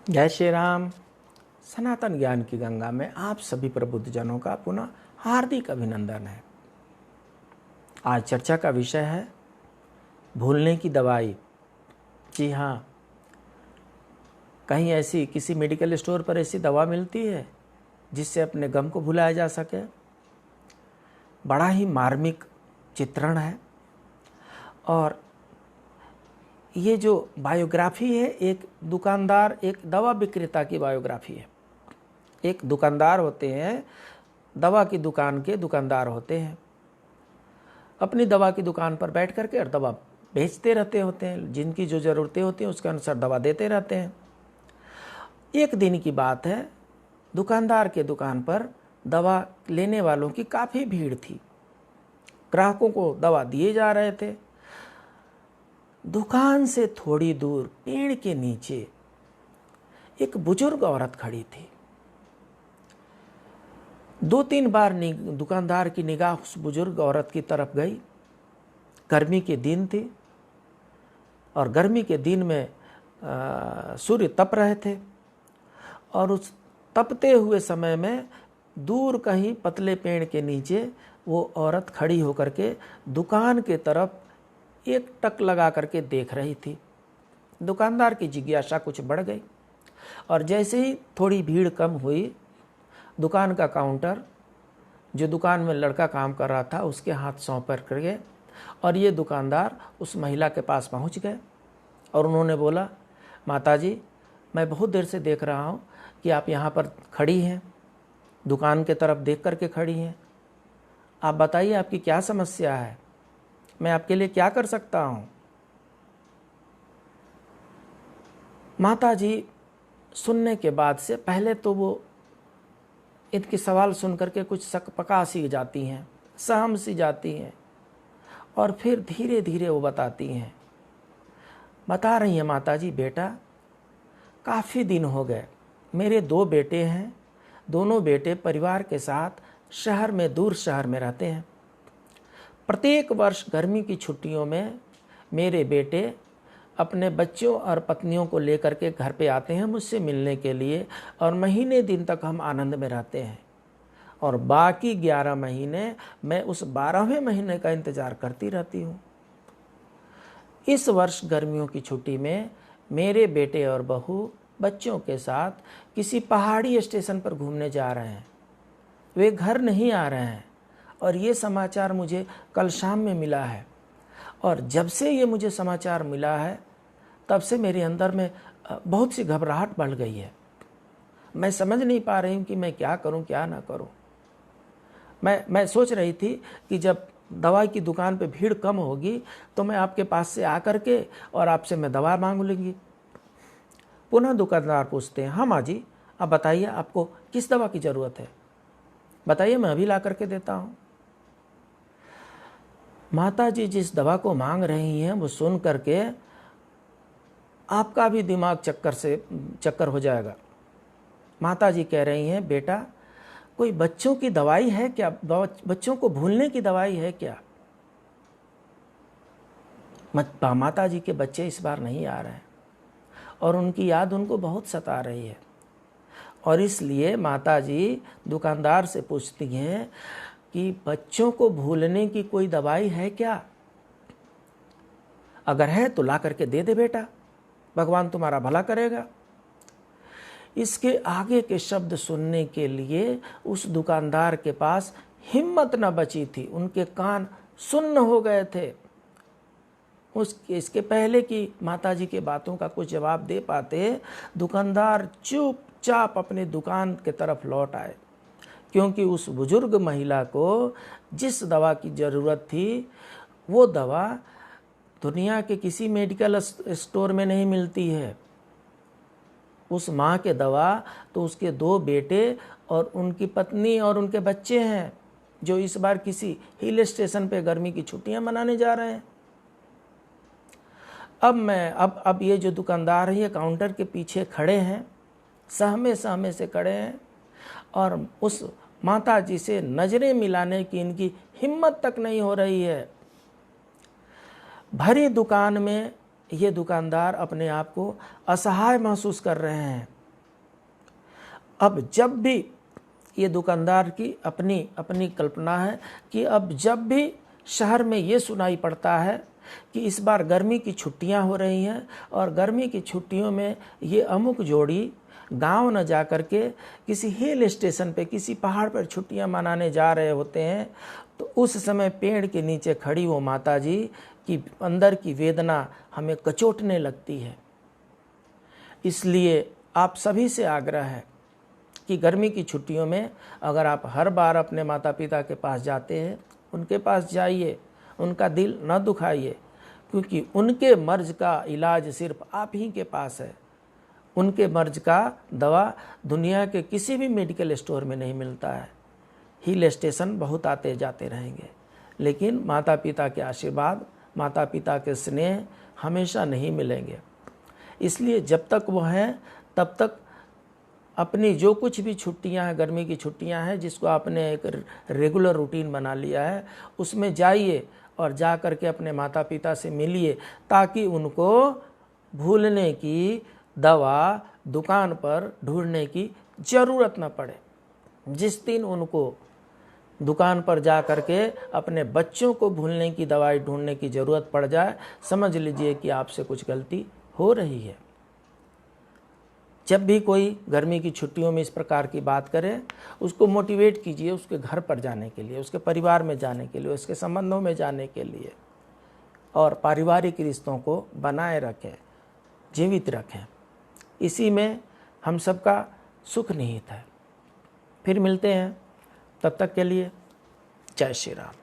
जय श्री राम। सनातन ज्ञान की गंगा में आप सभी प्रबुद्धजनों का पुनः हार्दिक अभिनंदन है। आज चर्चा का विषय है भूलने की दवाई। जी हाँ, कहीं ऐसी किसी मेडिकल स्टोर पर ऐसी दवा मिलती है जिससे अपने गम को भुलाया जा सके। बड़ा ही मार्मिक चित्रण है। और ये जो बायोग्राफी है, एक दुकानदार, एक दवा विक्रेता की बायोग्राफी है। एक दुकानदार होते हैं, दवा की दुकान के दुकानदार होते हैं, अपनी दवा की दुकान पर बैठ करके और दवा बेचते रहते होते हैं। जिनकी जो ज़रूरतें होती हैं उसके अनुसार दवा देते रहते हैं। एक दिन की बात है, दुकानदार के दुकान पर दवा लेने वालों की काफ़ी भीड़ थी। ग्राहकों को दवा दिए जा रहे थे। दुकान से थोड़ी दूर पेड़ के नीचे एक बुजुर्ग औरत खड़ी थी। 2-3 बार दुकानदार की निगाह उस बुजुर्ग औरत की तरफ गई। गर्मी के दिन थे और गर्मी के दिन में सूर्य तप रहे थे और उस तपते हुए समय में दूर कहीं पतले पेड़ के नीचे वो औरत खड़ी होकर के दुकान के तरफ एक टक लगा करके देख रही थी। दुकानदार की जिज्ञासा कुछ बढ़ गई और जैसे ही थोड़ी भीड़ कम हुई, दुकान का काउंटर, जो दुकान में लड़का काम कर रहा था, उसके हाथ सौंप कर गए और ये दुकानदार उस महिला के पास पहुंच गए और उन्होंने बोला, माताजी, मैं बहुत देर से देख रहा हूं कि आप यहाँ पर खड़ी हैं, दुकान के तरफ देख करके खड़ी हैं। आप बताइए आपकी क्या समस्या है, मैं आपके लिए क्या कर सकता हूँ। माताजी सुनने के बाद से पहले तो वो इनके सवाल सुन करके कुछ सकपका सी जाती हैं, सहम सी जाती हैं और फिर धीरे धीरे वो बताती हैं। बता रही हैं, माताजी बेटा, काफ़ी दिन हो गए, मेरे 2 बेटे हैं। दोनों बेटे परिवार के साथ शहर में, दूर शहर में रहते हैं। प्रत्येक वर्ष गर्मी की छुट्टियों में मेरे बेटे अपने बच्चों और पत्नियों को लेकर के घर पे आते हैं मुझसे मिलने के लिए और महीने दिन तक हम आनंद में रहते हैं और बाकी 11 महीने मैं उस 12वें महीने का इंतज़ार करती रहती हूँ। इस वर्ष गर्मियों की छुट्टी में मेरे बेटे और बहू बच्चों के साथ किसी पहाड़ी स्टेशन पर घूमने जा रहे हैं। वे घर नहीं आ रहे हैं और ये समाचार मुझे कल शाम में मिला है और जब से ये मुझे समाचार मिला है तब से मेरे अंदर में बहुत सी घबराहट बढ़ गई है। मैं समझ नहीं पा रही हूँ कि मैं क्या करूँ, क्या ना करूँ। मैं सोच रही थी कि जब दवाई की दुकान पे भीड़ कम होगी तो मैं आपके पास से आकर के और आपसे मैं दवा मांग लूँगी। पुनः दुकानदार पूछते हैं, हाँ माँ जी, आप बताइए आपको किस दवा की ज़रूरत है, बताइए मैं अभी ला करके देता हूँ। माता जी जिस दवा को मांग रही हैं वो सुन करके आपका भी दिमाग चक्कर हो जाएगा। माता जी कह रही हैं, बेटा कोई बच्चों की दवाई है क्या, बच्चों को भूलने की दवाई है क्या। माता जी के बच्चे इस बार नहीं आ रहे हैं और उनकी याद उनको बहुत सता रही है और इसलिए माता जी दुकानदार से पूछती हैं कि बच्चों को भूलने की कोई दवाई है क्या, अगर है तो ला करके दे दे बेटा, भगवान तुम्हारा भला करेगा। इसके आगे के शब्द सुनने के लिए उस दुकानदार के पास हिम्मत न बची थी, उनके कान सुन्न हो गए थे। इसके पहले कि माताजी के बातों का कुछ जवाब दे पाते, दुकानदार चुपचाप अपनी दुकान के तरफ लौट आए, क्योंकि उस बुजुर्ग महिला को जिस दवा की ज़रूरत थी वो दवा दुनिया के किसी मेडिकल स्टोर में नहीं मिलती है। उस माँ के दवा तो उसके 2 बेटे और उनकी पत्नी और उनके बच्चे हैं, जो इस बार किसी हिल स्टेशन पे गर्मी की छुट्टियां मनाने जा रहे हैं। अब ये जो दुकानदार है, ये काउंटर के पीछे खड़े हैं, सहमे सहमे से खड़े हैं और उस माता जी से नजरें मिलाने की इनकी हिम्मत तक नहीं हो रही है। भरी दुकान में ये दुकानदार अपने आप को असहाय महसूस कर रहे हैं। अब जब भी ये दुकानदार की अपनी कल्पना है कि अब जब भी शहर में ये सुनाई पड़ता है कि इस बार गर्मी की छुट्टियां हो रही हैं और गर्मी की छुट्टियों में ये अमुक जोड़ी गांव न जा कर के किसी हिल स्टेशन पे, किसी पहाड़ पर छुट्टियां मनाने जा रहे होते हैं, तो उस समय पेड़ के नीचे खड़ी वो माता जी की अंदर की वेदना हमें कचोटने लगती है। इसलिए आप सभी से आग्रह है कि गर्मी की छुट्टियों में अगर आप हर बार अपने माता पिता के पास जाते हैं, उनके पास जाइए, उनका दिल न दुखाइए, क्योंकि उनके मर्ज का इलाज सिर्फ आप ही के पास है। उनके मर्ज का दवा दुनिया के किसी भी मेडिकल स्टोर में नहीं मिलता है। हिल स्टेशन बहुत आते जाते रहेंगे, लेकिन माता पिता के आशीर्वाद, माता पिता के स्नेह हमेशा नहीं मिलेंगे। इसलिए जब तक वो हैं तब तक अपनी जो कुछ भी छुट्टियां हैं, गर्मी की छुट्टियां हैं, जिसको आपने एक रेगुलर रूटीन बना लिया है, उसमें जाइए और जा कर के अपने माता पिता से मिलिए, ताकि उनको भूलने की दवा दुकान पर ढूंढने की ज़रूरत न पड़े। जिस दिन उनको दुकान पर जा कर के अपने बच्चों को भूलने की दवाई ढूंढने की ज़रूरत पड़ जाए, समझ लीजिए कि आपसे कुछ गलती हो रही है। जब भी कोई गर्मी की छुट्टियों में इस प्रकार की बात करे, उसको मोटिवेट कीजिए उसके घर पर जाने के लिए, उसके परिवार में जाने के लिए, उसके संबंधों में जाने के लिए, और पारिवारिक रिश्तों को बनाए रखें, जीवित रखें। इसी में हम सबका सुख निहित है। फिर मिलते हैं, तब तक के लिए जय श्री राम।